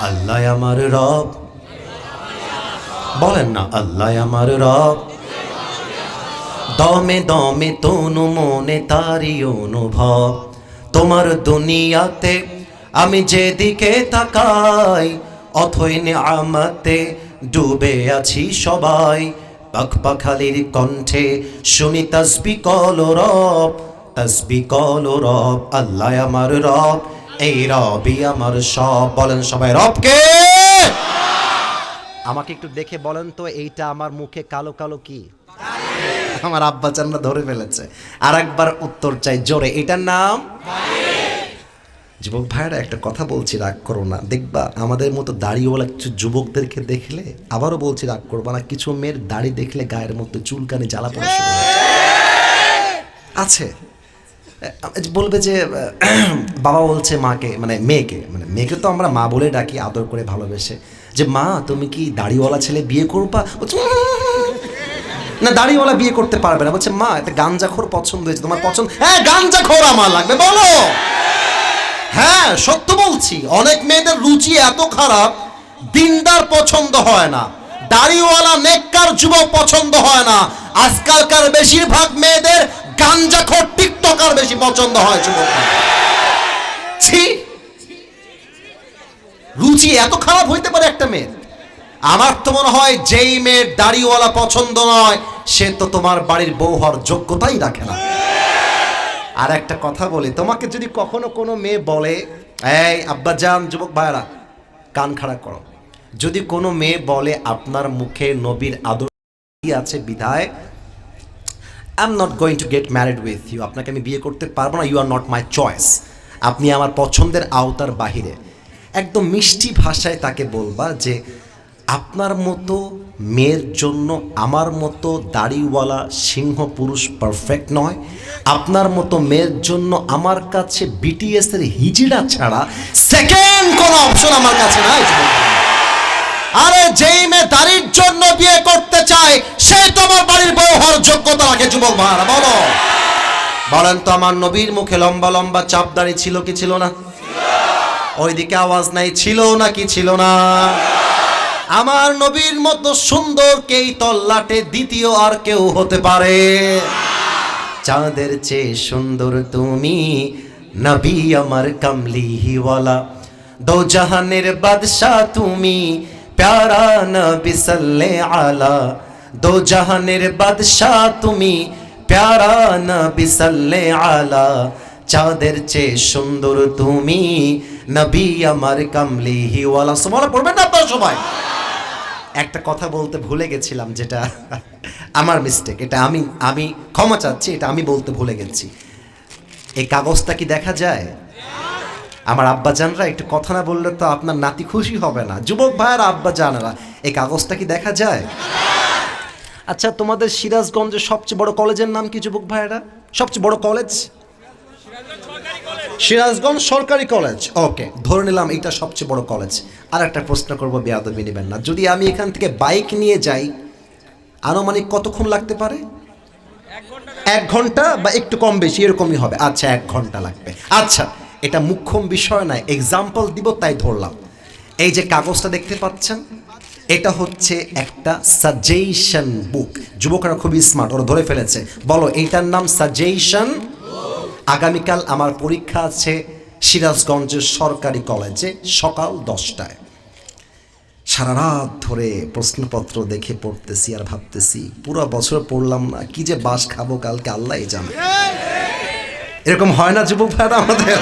আল্লাহ আমার রব, বলেন না আল্লাহ আমার রব। দমে দমে তনু মনে তারি অনুভব, তোমার দুনিয়াতে আমি যেদিকে তাকাই অথই নিয়ামতে ডুবে আছি সবাই। পাখপাখালির কণ্ঠে শুনি তাসবিহ কলো রব, তাসবিহ কলো রব। আল্লাহ আমার রব, এই রবই আমার সব। বলেন সবাই রবকে। আমাকে একটু দেখে বলেন তো, এইটা আমার মুখে কালো কালো কি? আমার আব্বা চানরা ধরে ফেলেছে। আর একবার উত্তর চাই জোরে, এটার নাম যুবক ভাইরা। একটা কথা বলছি, রাগ করো না। দেখবা আমাদের মতো দাড়িওয়ালা কিছু যুবকদেরকে দেখলে, আবারও বলছি রাগ করবা না, কিছু মেয়ের দাড়ি দেখলে গায়ের মধ্যে চুলকানি জ্বালা পড়া শুরু আছে। বলবে যে বাবা বলছে মাকে, মানে মেয়েকে তো আমরা মা বলে ডাকি আদর করে ভালোবেসে, যে মা তুমি কি দাড়িওয়ালা ছেলে বিয়ে করবা? না দাড়িওয়ালা বিয়ে করতে পারবে না। বলছে মা একটা গাঞ্জাখোর পছন্দ হয়েছে, তোমার পছন্দ? হ্যাঁ গাঞ্জাখোর আমার লাগবে। বলো হ্যাঁ সত্য বলছি, অনেক মেয়েদের রুচি এত খারাপ, দিনদার পছন্দ হয় না, দাড়িওয়ালা নেককার যুবক পছন্দ হয় না। আজকালকার বেশিরভাগ মেয়েদের গাঞ্জাখোর টিকটকার বেশি পছন্দ হয় যুবক। ছি, রুচি এত খারাপ হইতে পারে একটা মেয়ের? আমার তো মনে হয় যেই মেয়ের দাড়িওয়ালা পছন্দ নয় সে তো তোমার বাড়ির বউ হওয়ার যোগ্যতাই রাখে না। আর একটা কথা বলি, তোমাকে যদি কখনো কোনো মেয়ে বলে, এই আব্বাজান, যুবক ভাইরা কান খাড়া করো, যদি কোনো মেয়ে বলে আপনার মুখে নবীর আদর আছে বিধায় I am not going to get married with you, আপনাকে আমি বিয়ে করতে পারবো না, you are not my choice, আপনি আমার পছন্দের আওতার বাহিরে, একদম মিষ্টি ভাষায় তাকে বলবা যে আপনার মতো মেয়ের জন্য আমার মতো দাড়িওয়ালা সিংহ পুরুষ পারফেক্ট নয়, আপনার মতো মেয়ের জন্য আমার কাছে বিটিএস এর হিজড়া ছাড়া সেকেন্ড কোনো অপশন আমার কাছে নাই। আরে যেই মেয়ে দাড়ির জন্য বিয়ে করতে চায় সেই তোমার বাড়ির বউ হওয়ার যোগ্যতা রাখে। যুবক ভাইরা বলো, বলেন তো আমার নবীর মুখে লম্বা লম্বা চাপ দাড়ি ছিল কি ছিল না? ওইদিকে আওয়াজ নাই, ছিল না কি ছিল না? আমার নবীর মতো সুন্দর কে তল্লাটে দ্বিতীয় আর কেউ হতে পারে? চাঁদের চেয়ে সুন্দর তুমি নবী আমার কামলিওয়ালা, দো জাহানের বাদশাহ তুমি প্যারা নবী সাল্লাল্লাহু আলা, দো জাহানের বাদশাহ তুমি প্যারা নবী সাল্লাল্লাহু আলা, চাঁদের চেয়ে সুন্দর তুমি নবী আমার কামলিওয়ালা। সুবহানাল্লাহ পড়বেন না আপনারা সবাই? একটা কথা বলতে ভুলে গেছিলাম, যেটা আমার মিস্টেক, এটা আমি ক্ষমা চাচ্ছি, এটা আমি বলতে ভুলে গেছি। এই কাগজটা কি দেখা যায়? আমার আব্বাজানরা একটু কথা না বললে তো আপনার নাতি খুশি হবে না। যুবক ভাইয়ের আব্বাজানরা, এই কাগজটা কি দেখা যায়? আচ্ছা তোমাদের সিরাজগঞ্জের সবচেয়ে বড় কলেজের নাম কি যুবক ভাইয়েরা? সবচেয়ে বড় কলেজ সিরাজগঞ্জ সরকারি কলেজ। ওকে, ধরে নিলাম এটা সবচেয়ে বড় কলেজ। আর একটা প্রশ্ন করবো, বেয়াদবি নেবেন না, যদি আমি এখান থেকে বাইক নিয়ে যাই আনুমানিক কতক্ষণ লাগতে পারে? 1 ঘন্টা বা একটু কম বেশি এরকমই হবে। আচ্ছা 1 ঘন্টা লাগবে। আচ্ছা এটা মুখ্য বিষয় নয়, এক্সাম্পল দিব তাই ধরলাম। এই যে কাগজটা দেখতে পাচ্ছেন, এটা হচ্ছে একটা সাজেশন বুক। যুবকরা খুবই স্মার্ট, ওরা ধরে ফেলেছে। বলো এইটার নাম সাজেশন। আগামীকাল আমার পরীক্ষা আছে সিরাজগঞ্জের সরকারি কলেজে সকাল 10টায়। সারা রাত ধরে প্রশ্নপত্র দেখে পড়তেছি আর ভাবতেছি পুরো বছর পড়লাম না, কি যে বাস খাবো কালকে আল্লাহই জানে। এরকম হয় না যুবক ভাইরা আমাদের?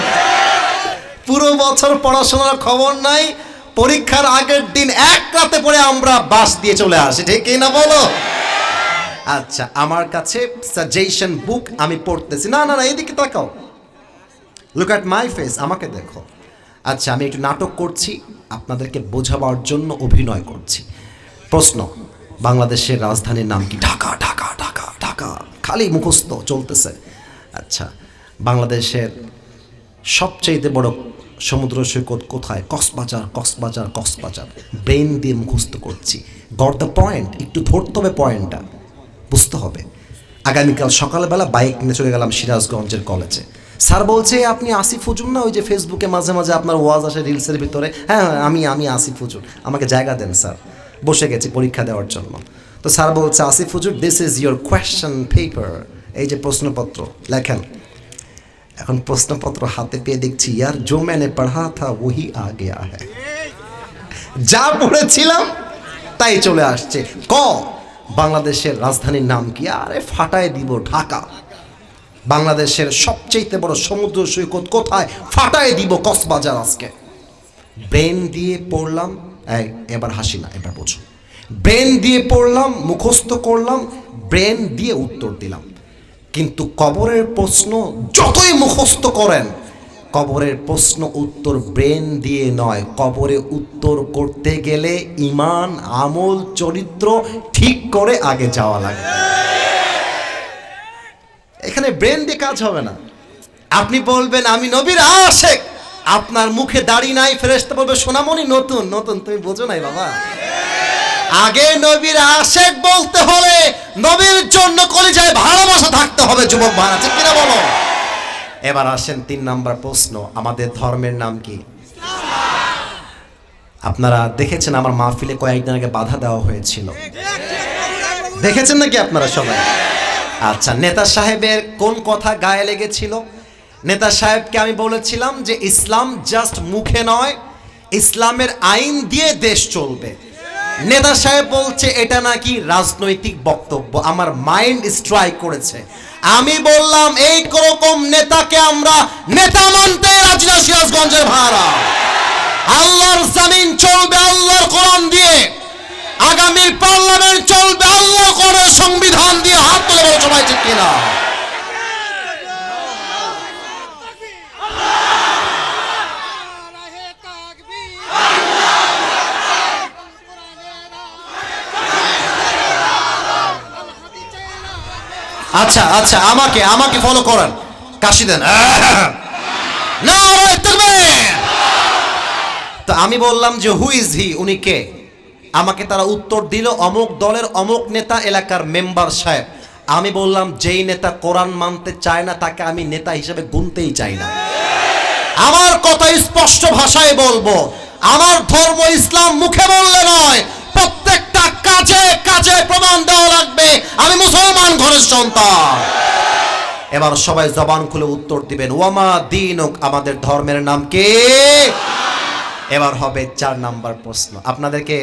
পুরো বছর পড়াশোনার খবর নাই, পরীক্ষার আগের দিন এক রাতে পড়ে আমরা বাস দিয়ে চলে আসি, ঠিক না বলো? আচ্ছা আমার কাছে সাজেশন বুক, আমি পড়তেছি। না না না এদিকে তাকাও, লুক অ্যাট মাই ফেস, আমাকে দেখো। আচ্ছা আমি একটু নাটক করছি, আপনাদেরকে বোঝাবার জন্য অভিনয় করছি। প্রশ্ন, বাংলাদেশের রাজধানীর নাম কি? ঢাকা। ঢাকা ঢাকা ঢাকা, খালি মুখস্থ চলতেছে। আচ্ছা বাংলাদেশের সবচেয়ে বড় সমুদ্র সৈকত কোথায়? কক্সবাজার। কক্সবাজার কক্সবাজার, ব্রেন দিয়ে মুখস্থ করছি। Got the point? একটু ধরতে হবে, পয়েন্টটা বুঝতে হবে। আগামীকাল সকালবেলা বাইক নিয়ে চলে গেলাম সিরাজগঞ্জের কলেজে। স্যার বলছে আপনি আসিফ হুজুর না, ওই যে ফেসবুকে মাঝে মাঝে আপনার ওয়াজ আসে রিলসের ভিতরে? হ্যাঁ আমি আসিফ হুজুর, আমাকে জায়গা দেন স্যার, বসে গেছি পরীক্ষা দেওয়ার জন্য। তো স্যার বলছে আসিফ হুজুর this is your question paper, এই যে প্রশ্নপত্র লেখেন। এখন প্রশ্নপত্র হাতে পেয়ে দেখছি ইয়ার জো मैंने पढ़ा था वही आ गया है, যা পড়েছিলাম তাই চলে আসছে। বাংলাদেশের রাজধানীর নাম কি? আরে ফাটায় দিব ঢাকা। বাংলাদেশের সবচেয়ে বড় সমুদ্র সৈকত কোথায়? ফাটায় দিব কক্সবাজার। আজকে ব্রেন দিয়ে পড়লাম, এবার হাসি না, এবার বোঝো। ব্রেন দিয়ে পড়লাম, মুখস্থ করলাম, ব্রেন দিয়ে উত্তর দিলাম। কিন্তু কবরের প্রশ্ন যতই মুখস্থ করেন, কবরের প্রশ্ন উত্তর ব্রেন দিয়ে নয়। কবরে উত্তর করতে গেলে ঈমান, আমল, চরিত্র ঠিক করে আগে যাওয়া লাগবে। এখানে ব্রেন দিয়ে কাজ হবে না। আপনি বলবেন আমি নবীর আশিক, আপনার মুখে দাড়ি নাই, ফেরেশতা বলবে সোনামণি নতুন নতুন, তুমি বোঝো নাই বাবা। আগে নবীর আশিক বলতে হলে নবীর জন্য কলিজায় ভালোবাসা থাকতে হবে। যুবক ভাইরা ঠিক কিনা বলো? এবার আসেন 3 নাম্বার প্রশ্ন, আমাদের ধর্মের নাম কি? আপনারা দেখেছেন আমার মাহফিলে কয়েকদিন আগে বাধা দেওয়া হয়েছিল, দেখেছেন নাকি আপনারা সবাই? আচ্ছা, নেতা সাহেবের কোন কথা গায়ে লেগেছিল? নেতা সাহেবকে আমি বলেছিলাম যে ইসলাম জাস্ট মুখে নয়, ইসলামের আইন দিয়ে দেশ চলবে। নেতা সাহেব বলছে এটা নাকি রাজনৈতিক বক্তব্য। আমার মাইন্ড স্ট্রাইক করেছে। আমি বললাম এই রকম নেতাকে আমরা নেতা মানতে রাজি না। সিরাজগঞ্জের ভাড়া, আল্লাহর জমিন চলবে আল্লাহর কোরআন দিয়ে, আগামী পার্লামেন্ট চলবে আল্লাহর কোরআনের সংবিধান দিয়ে। হাত তুলে বলো সবাই ঠিক কিনা? আচ্ছা আচ্ছা, আমাকে ফলো করেন, কাশি দেন। তো আমি বললাম যে হু ইজ হি, উনি কে? আমাকে তারা উত্তর দিল অমুক দলের অমুক নেতা, এলাকার মেম্বার সাহেব। আমি বললাম যেই নেতা কোরআন মানতে চায় না তাকে আমি নেতা হিসেবে গুনতেই চাই না। আমার কথা স্পষ্ট ভাষায় বলবো, আমার ধর্ম ইসলাম মুখে বললে নয়, প্রত্যেকটা কাজে কাজে প্রমাণ দেওয়া লাগবে আমি মুসলমান ঘরের সন্তান। এবার সবাই জবান খুলে উত্তর দিবেন ওয়ামা দীনুক, আমাদের ধর্মের নাম কি? এবার হবে 4 নাম্বার প্রশ্ন। আপনাদেরকে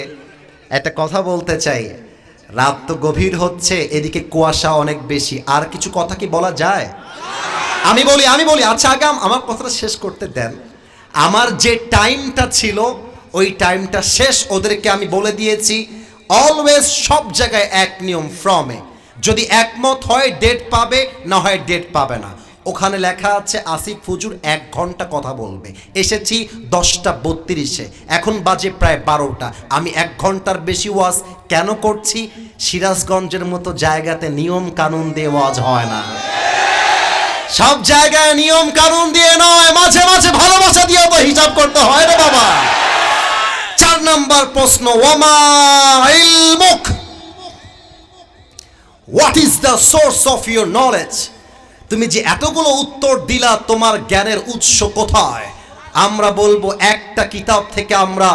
একটা কথা বলতে চাই, রাত তো গভীর হচ্ছে, এদিকে কুয়াশা অনেক বেশি, আর কিছু কথা কি বলা যায়? আমি বলি আচ্ছা আগে আমার কথাটা শেষ করতে দেন। আমার যে টাইমটা ছিল ওই টাইমটা শেষ, ওদেরকে আমি বলে দিয়েছি অলওয়েজ সব জায়গায় এক নিয়ম, ফ্রমে যদি একমত হয় ডেট পাবে, না হয় ডেট পাবে না। ওখানে লেখা আছে আসিফ হুজুর 1 ঘন্টা কথা বলবে। এসেছি 10:32, এখন বাজে প্রায় 12টা। আমি 1 ঘন্টার বেশি ওয়াজ কেন করছি? সিরাজগঞ্জের মতো জায়গাতে নিয়ম কানুন দিয়ে ওয়াজ হয় না। সব জায়গায় নিয়ম কানুন দিয়ে নয়, মাঝে মাঝে ভালোবাসা দিয়ে তো হিসাব করতে হয় না বাবা। 4 নাম্বার প্রশ্ন, ওয়ামা ইলমুক, what is the source of your knowledge? তুমি যে এতগুলো উত্তর দিলা, তোমার জ্ঞানের উৎস কোথায়? আমরা বলবো একটা কিতাব থেকে আমরা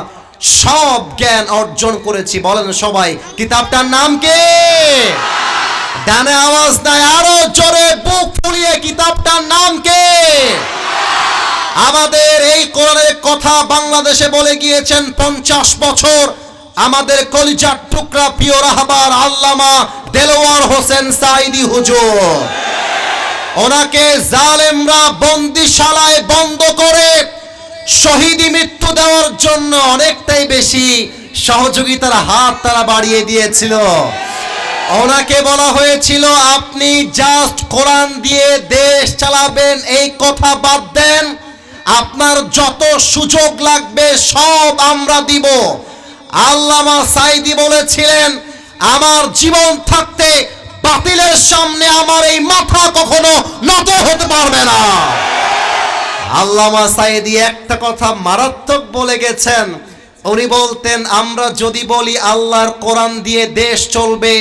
সব জ্ঞান অর্জন করেছি। বলেন সবাই, কিতাবটার নাম কি? ডানে আওয়াজ নাই, আরো জোরে বুক ফুলিয়ে, কিতাবটার নাম কি? আমাদের এই কোরআনের কথা বাংলাদেশে বলে গিয়েছেন 50 বছর আমাদের কলিজার টুকরা প্রিয় রাহবার আল্লামা দেলোয়ার হোসেন সাঈদী হুজুর। ওনাকে জালেমরা বন্দিশালায় বন্ধ করে শহীদি মৃত্যু দেওয়ার জন্য অনেকটাই বেশি সহযোগিতার হাত তারা বাড়িয়ে দিয়েছিল। ওনাকে বলা হয়েছিল আপনি জাস্ট কোরআন দিয়ে দেশ চালাবেন, এই কথা বাদ দেন, আপনার যত সুযোগ লাগবে সব আমরা দিব। আল্লামা সাঈদী বলেছিলেন আমার জীবন থাকতে বাতিলের সামনে আমার এই মাথা কখনো নত হতে পারবে না। আল্লামা সাঈদী একটা কথা মারাত্মক বলে গেছেন। উনি বলতেন আমরা যদি বলি আল্লাহর কোরআন দিয়ে দেশ চলবে,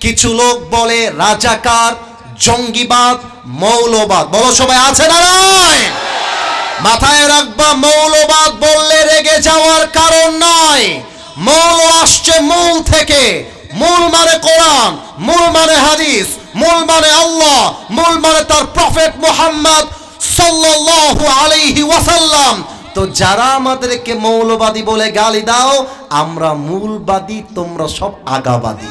কিছু লোক বলে রাজাকার, জঙ্গিবাদ, মৌলবাদ। বলো সবাই, আছে না নাই? মাথায় রাখবা, মৌলবাদ বললে রেগে যাওয়ার কারণ নাই। মৌল আসছে মূল থেকে। মূল মানে কোরআন, মূল মানে হাদিস, মূল মানে আল্লাহ, মূল মানে তার প্রফেট মুহাম্মদ সাল্লাল্লাহু আলাইহি ওয়াসাল্লাম। তো যারা আমাদেরকে মৌলবাদী বলে গালি দাও, আমরা মূলবাদী, তোমরা সব আগাবাদী।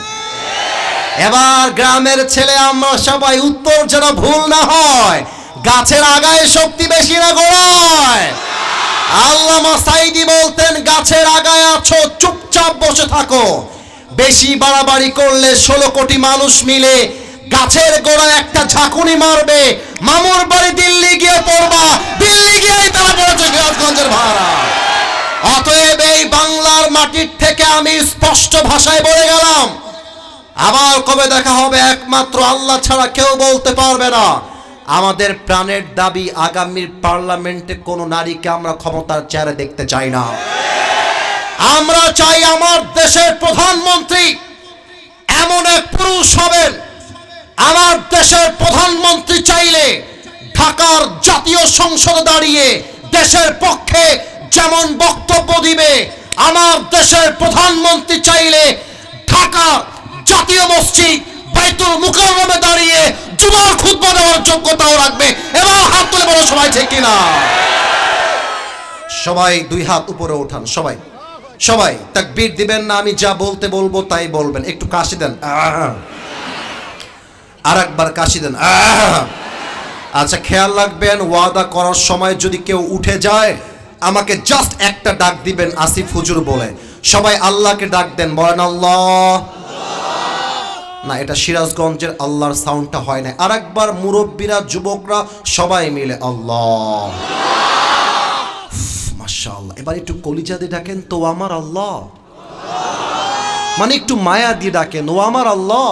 এবার গ্রামের ছেলে আমরা সবাই উত্তর যেন ভুল না হয়। গাছের আগায় শক্তি বেশি না গোড়ায়? আল্লামা সাঈদী বলতেন, গাছের আগায় আছো, চুপচাপ বসে থাকো। বেশি বাড়াবাড়ি করলে 16 কোটি মানুষ মিলে গাছের গোড়ায় একটা ঝাঁকুনি মারবে। মামুর বাড়ি দিল্লি গিয়ে পড়বা, দিল্লি গিয়েই তারা পড়েছে সিরাজগঞ্জের ভাড়া। অতএব এই বাংলার মাটির থেকে আমি স্পষ্ট ভাষায় বলে গেলাম, আবার কবে দেখা হবে একমাত্র আল্লাহ ছাড়া কেউ বলতে পারবে না। আমাদের প্রাণের দাবি, আগামীর পার্লামেন্টে কোন নারীকে আমরা ক্ষমতার চেয়ারে দেখতে চাই না। আমরা চাই আমার দেশের প্রধানমন্ত্রী এমন এক পুরুষ হবেন। আমার দেশের প্রধানমন্ত্রী চাইলে ঢাকার জাতীয় সংসদে দাঁড়িয়ে দেশের পক্ষে যেমন বক্তব্য দিবে, আমার দেশের প্রধানমন্ত্রী চাইলে ঢাকা জাতীয় মসজিদ বাইতুল মুকাররমে দাঁড়িয়ে জুমার খুতবা দেওয়ার যোগ্যতাও রাখবে। এবার হাত তুলে বলো সবাই, ঠিক কিনা? সবাই দুই হাত উপরে ওঠান। সবাই সবাই তাকবীর দিবেন না, আমি যা বলতে বলবো তাই বলবেন। একটু কাশি দেন, আর একবার কাশি দেন। আচ্ছা, খেয়াল রাখবেন, ওয়াদা করার সময় যদি কেউ উঠে যায়, আমাকে জাস্ট একটা ডাক দিবেন, আসিফ হুজুর বলে। সবাই আল্লাহকে ডাক দেন, বলেন আল্লাহ। না, এটা সিরাজগঞ্জের আল্লাহর সাউন্ডটা হয় না। আর একবার মুরব্বীরা, যুবকরা সবাই মিলে আল্লাহ। মাশাআল্লাহ। এবার একটু কলিজা দিয়ে ডাকেন, তো আমার আল্লাহ, মানে একটু মায়া দিয়ে ডাকেন, ও আমার আল্লাহ।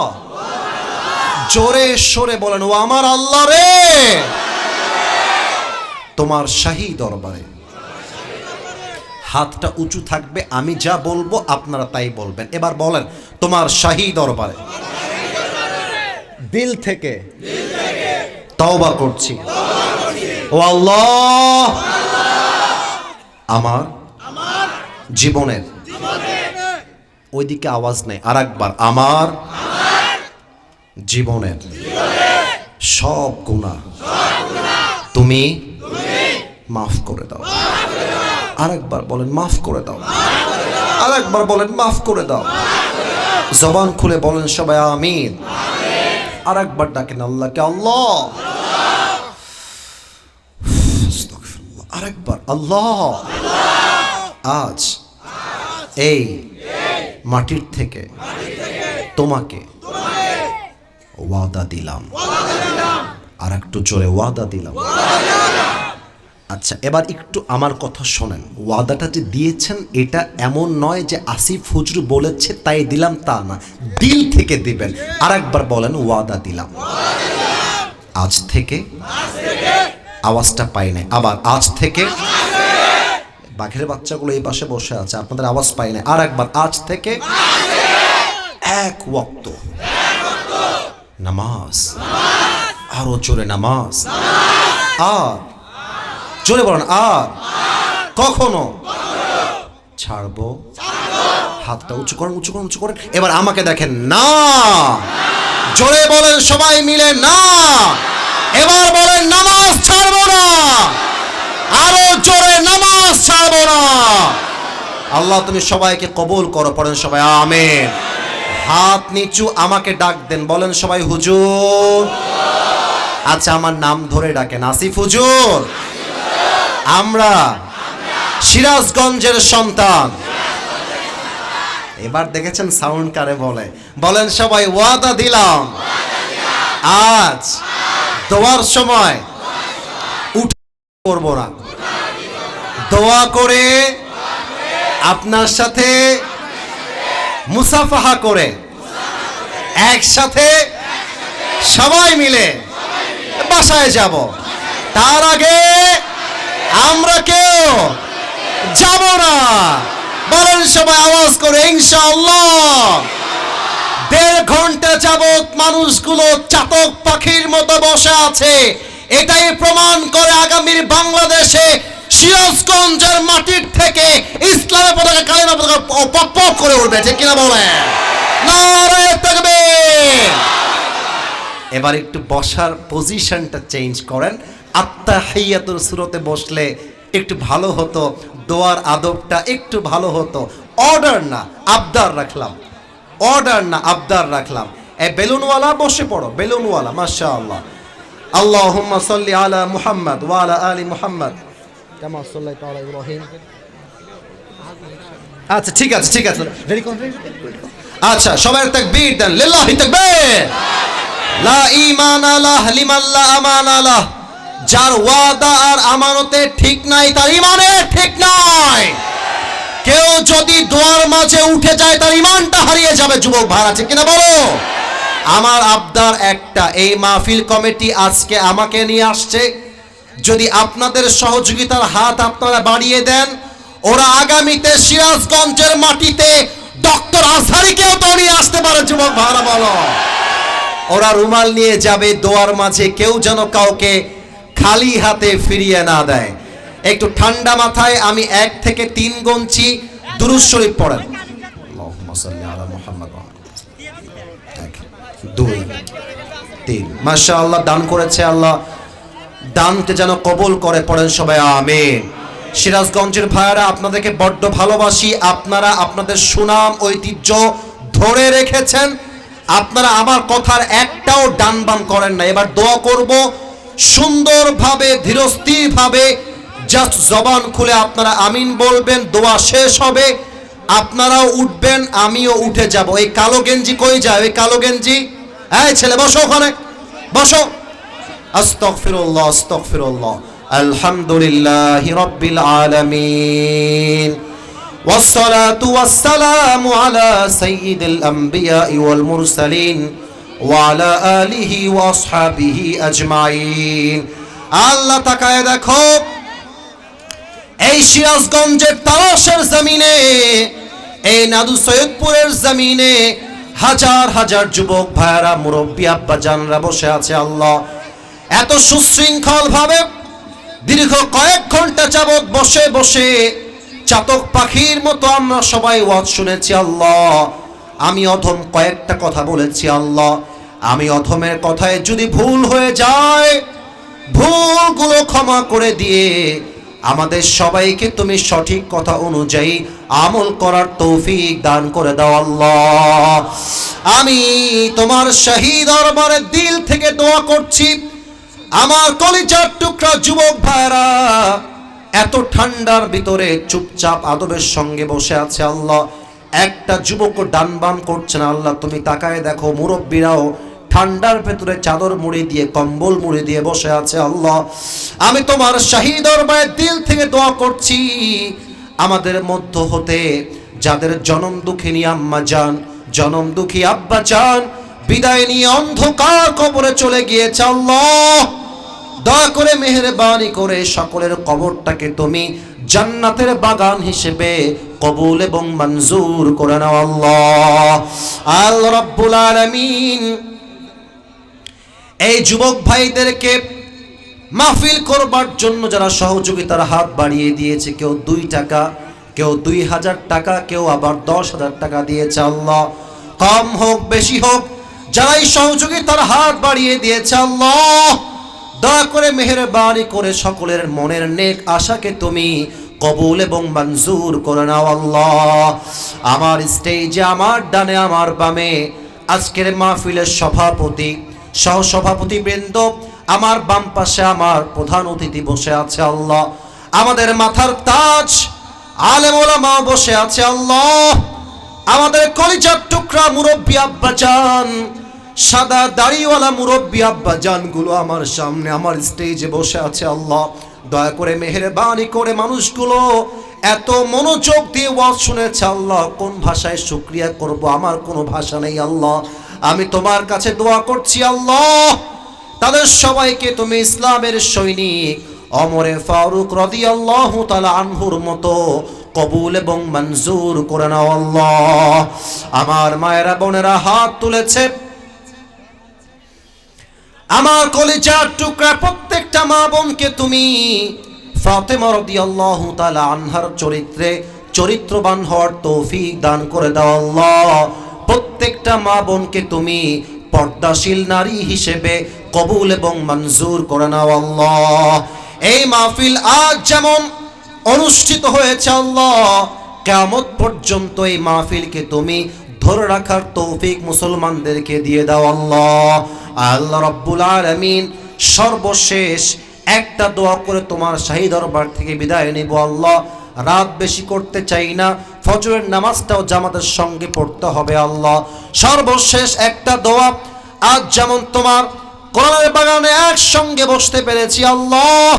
জোরে সরে বলেন, ও আমার আল্লাহ রে, তোমার শাহী দরবারে। হাতটা উঁচু থাকবে, আমি যা বলবো আপনারা তাই বলবেন। এবার বলেন, তোমার শাহী দরবারে দিল থেকে তওবা করছি, ও আল্লাহ, আমার জীবনের, ওইদিকে আওয়াজ নেই, আর একবার, আমার জীবনের সব গুনাহ তুমি মাফ করে দাও। আর একবার বলেন, মাফ করে দাও। আর একবার বলেন, মাফ করে দাও। জবান খুলে বলেন সবাই আমিন। আর একবার ডাকেন আল্লাহকে, আল্লাহ। আর একবার, আল্লাহ। আজ এই মাটির থেকে তোমাকে ওয়াদা দিলাম। আর একটু জোরে, ওয়াদা দিলাম। আচ্ছা, এবার একটু আমার কথা শোনেন। ওয়াদাটা যে দিয়েছেন, এটা এমন নয় যে আসিফ হুজুর বলেছে তাই দিলাম, তা না, দিল থেকে দিবেন। আর একবার বলেন, ওয়াদা দিলাম। আজ থেকে, আওয়াজটা পাই নাই, আবার আজ থেকে। বাঘের বাচ্চাগুলো এই পাশে বসে আছে, আপনাদের আওয়াজ পাই নাই। আর একবার, আজ থেকে এক ওয়াক্ত নামাজ, আরো জোরে নামাজ, আর জোরে বলেন, আর কখনো ছাড়বো। হাতটা উঁচু করেন, উঁচু করেন, উঁচু করেন। এবার আমাকে দেখেন, না। জোরে বলেন সবাই মিলে, না। এবার বলেন, নামাজ ছাড়বো না। আরো জোরে, নামাজ ছাড়বো না। আল্লাহ তুমি সবাইকে কবুল করো, পড়েন সবাই আমিন। হাত নিচু, আমাকে ডাক দেন, বলেন সবাই হুজুর। আচ্ছা, আমার নাম ধরে ডাকেন, আসিফ হুজুর। আমরা সিরাজগঞ্জের সন্তান। এবার দেখেছেন সাউন্ড কারে বলে? বলেন সবাই, ওয়াদা দিলাম আজ দোয়ার সময় উঠে করব না। দোয়া করে আপনার সাথে মুসাফাহা করে একসাথে সবাই মিলে বাসায় যাব। তার আগে আমরা কেউ যাব না। বলেন সবাই আওয়াজ করে, ইনশাআল্লাহ। 1.5 ঘন্টা যাবত মানুষগুলো চাতক পাখির মতো বসে আছে। এটাই প্রমাণ করে আগামীর বাংলাদেশে সিরাজগঞ্জের মাটির থেকে ইসলামের পতাকা, কালিমা পতাকা পক পক করে উঠবে, ঠিক কিনা বলেন? নারায়ে তাকবীর। এবার একটু বসার পজিশনটা চেঞ্জ করেন। আত্তাহিয়াতুর সূরাতে বসলে একটু ভালো হতো, দোয়ার আদবটা একটু ভালো হতো। অর্ডার না আবদার রাখলাম, অর্ডার না আবদার রাখলাম। এই বেলুনওয়ালা বসে পড়ো, বেলুনওয়ালা, মাশাআল্লাহ। আল্লাহুম্মা সাল্লি আলা মুহাম্মদ ওয়া আলা আলি মুহাম্মদ কামা সাল্লাইতা আলা ইব্রাহিম। আচ্ছা ঠিক আছে, ঠিক আছে, রেডি করুন। আচ্ছা সবাই তাকবীর দেন, লিল্লাহি তাকবীর। লা ঈমানা লাহ লিমান লা আমানা লাহ। যার ওয়াদা আর আমানতে ঠিক নাই তার ঈমানে ঠিক নাই। কেউ যদি দোয়ার মাঝে উঠে যায় তার ঈমানটা হারিয়ে যাবে। যুবক ভাই আছে কিনা বলো? আমার আবদার একটা, এই মাহফিল কমিটি আজকে আমাকে নিয়ে আসছে, যদি আপনাদের সহযোগিতার হাত আপনারা বাড়িয়ে দেন, ওরা আগামীতে সিরাজগঞ্জের মাটিতে ডক্টর আজহারীকেও তো নিয়ে আসতে পারে। যুবক ভাইরা বলো, ওরা রুমাল নিয়ে যাবে দোয়ার মাঝে, কেউ যেন কাউকে খালি হাতে ফিরিয়ে না দেয়। একটু ঠান্ডা মাথায় আমি 1 থেকে 3 গুনছি, দুরূদ শরীফ পড়েন। আল্লাহুম্মা সাল্লি আলা মুহাম্মদ। 1 2 3। মাশাআল্লাহ, দান করেছে আল্লাহ, দানকে যেন কবুল করে, পড়েন সবাই আমিন। সিরাজগঞ্জের ভাইয়েরা আপনাদেরকে বড্ড ভালোবাসি। আপনারা আপনাদের সুনাম ঐতিহ্য ধরে রেখেছেন। আপনারা আমার কথার একটাও ডান বাম করেন না। এবার দোয়া করব সুন্দরভাবে, ধীরস্থিরভাবে, জাস্ট জবান খুলে আপনারা আমিন বলবেন। দোয়া শেষ হবে, আপনারাও উঠবেন, আমিও উঠে যাব। এই কালো গেঞ্জি কই যায়? ওই কালো গেঞ্জি, এই ছেলে বসো ওখানে, বসো। আস্তাগফিরুল্লাহ, আস্তাগফিরুল্লাহ। আলহামদুলিল্লাহি রাব্বিল আলামিন। والصلاة والسلام على سيد الأنبياء والمرسلين وعلى آله وأصحابه أجمعين। আল্লাহ তাকায় দেখো, এই সিরাজগঞ্জের তারাশের জমিনে, এই নাদু সৈয়দপুরের জমিনে হাজার হাজার যুবক ভাইয়েরা, মুরব্বী আব্বা জানরা বসে আছে। আল্লাহ এত সুশৃঙ্খল ভাবে দীর্ঘ কয়েক ঘন্টা যাবত বসে বসে চাতক পাখির মতো আমরা সবাই ওয়াজ শুনেছি। আল্লাহ আমি অধম কয়েকটা কথা বলেছি। আল্লাহ আমি অধমের কথায় যদি ভুল হয়ে যায়, ভুলগুলো ক্ষমা করে দিয়ে আমাদের সবাইকে তুমি সঠিক কথা অনুযায়ী আমল করার তৌফিক দান করে দাও। আল্লাহ আমি তোমার শাহী দরবারে দিল থেকে দোয়া করছি, আমার কলিজার টুকরা যুবক ভাইরা এত ঠান্ডার ভিতরে চুপচাপ আদবের সঙ্গে বসে আছে। আল্লাহ একটা যুবকও ডান বাম করছে না। আল্লাহ তুমি তাকায় দেখো, মুরব্বীরাও ঠান্ডার ভেতরে চাদর মুড়ি দিয়ে, কম্বল মুড়ি দিয়ে বসে আছে। আল্লাহ আমি তোমার শাহী দরবারে দিল থেকে দোয়া করছি, আমাদের মধ্য হতে যাদের জনম দুঃখিনী আম্মা জান, জনম দুঃখী আব্বা জান বিদায় নিয়ে অন্ধকার কবরে চলে গিয়েছে, আল্লাহ দয়া করে মেহেরবানি করে সকলের কবরটাকে তুমি জান্নাতের বাগান হিসেবে কবুল এবং মঞ্জুর করে নাও। আল্লাহ আল্লাহ রাব্বুল আলামিন এই যুবক ভাইদেরকে মাহফিল করবার জন্য যারা সহযোগিতার হাত বাড়িয়ে দিয়েছে, কেউ 2 টাকা, কেউ 2000 টাকা, কেউ আবার 10,000 টাকা দিয়েছে। আল্লাহ কম হোক বেশি হোক, যারাই সহযোগিতার হাত বাড়িয়ে দিয়েছে, আল্লাহ দয়া করে মেহেরবানি করে সকলের মনের নেক আশাকে তুমি কবুল এবং মঞ্জুর করে নাও। আল্লাহ আমার স্টেজে, আমার ডানে আমার বামে আজকের মাহফিলের সভাপতি, সহসভাপতি বৃন্দ, আমার বাম পাশে আমার প্রধান অতিথি বসে আছে। আল্লাহ আমাদের মাথার তাজ আলেম ওলামা বসে আছে। আল্লাহ আমাদের কলিজার টুকরা মুরব্বী আব্বা জান, সাদা দাড়িওয়ালা মুরব্বী আব্বা জানগুলো আমার সামনে, আমার স্টেজে বসে আছে। আল্লাহ দয়া করে মেহেরবানি করে মানুষগুলো এত মনোযোগ দিয়ে ওয়াজ শুনেছে। আল্লাহ কোন ভাষায় শুকরিয়া করব, আমার কোনো ভাষা নেই। আল্লাহ আমি তোমার কাছে দোয়া করছি, আল্লাহ তাদের সবাইকে তুমি ইসলামের সৈনিক ওমরে ফারুক রাদিয়াল্লাহু তাআলা আনহুর মতো কবুল এবং মঞ্জুর করে নাও আল্লাহ। আমার মায়েরা বোনেরা হাত তুলেছে, আমার কলিজার টুকরা প্রত্যেকটা মা বোনকে তুমি ফাতেমা রাদিয়াল্লাহু তাআলা আনহার চরিত্রে চরিত্রবান হওয়ার তৌফিক দান করে দাও আল্লাহ। প্রত্যেকটা মা বোনকে তুমি পর্দাশীল নারী হিসেবে কবুল এবং মঞ্জুর করে নাও আল্লাহ। এই মাহফিল আজ যেমন অনুষ্ঠিত হয়েছে আল্লাহ, কিয়ামত পর্যন্ত এই মাহফিলকে তুমি ধরে রাখার তৌফিক মুসলমানদেরকে দিয়ে দাও আল্লাহ। আল্লাহ রাব্বুল আলামিন, সর্বশেষ একটা দোয়া করে তোমার শাহী দরবার থেকে বিদায় নেব আল্লাহ। রাত বেশি করতে চাই না, ফজরের নামাজটাও জামাতের সঙ্গে পড়তে হবে আল্লাহ। সর্বশেষ একটা দোয়া, আজ যেমন তোমার কোরআনের বাগানে একসঙ্গে বসতে পেরেছি আল্লাহ,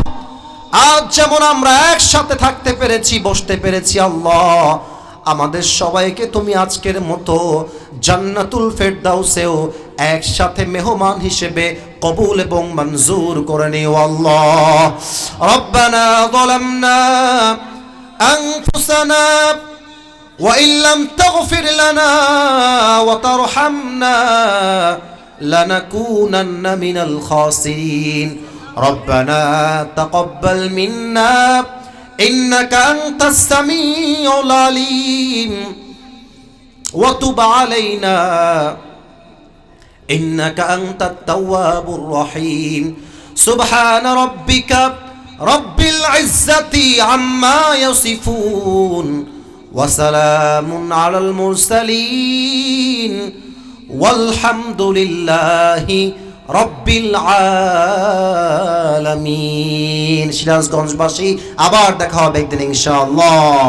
আজ যেমন আমরা একসাথে থাকতে পেরেছি, বসতে পেরেছি আল্লাহ, আমাদের সবাইকে তুমি আজকের মতো জান্নাতুল ফেরদাউসেও একসাথে মেহমান হিসেবে কবুল এবং মঞ্জুর করে নিও আল্লাহ। রব্বানা যালামনা আনফুসানা ওয়া ইল্লাম তাগফির লানা ওয়া তারহামনা লানাকুনান্না মিনাল খাসিরিন। রব্বানা তাকাব্বাল মিন্না ইন্নাকা আনতাস সামিউল আলিম ওয়া তুব আলাইনা ইন্নাকা আনতাত তাওয়াবুর রহিম। সুবহান রাব্বিকা রাব্বিল ইজ্জাতি আম্মা ইয়াসিফুন ওয়া সালামুন আলাল মুরসালিন ওয়ালহামদুলিল্লাহি রব্বিল আলামিন। সিরাজগঞ্জবাসী, আবার দেখা হবে একদিন ইনশাআল্লাহ।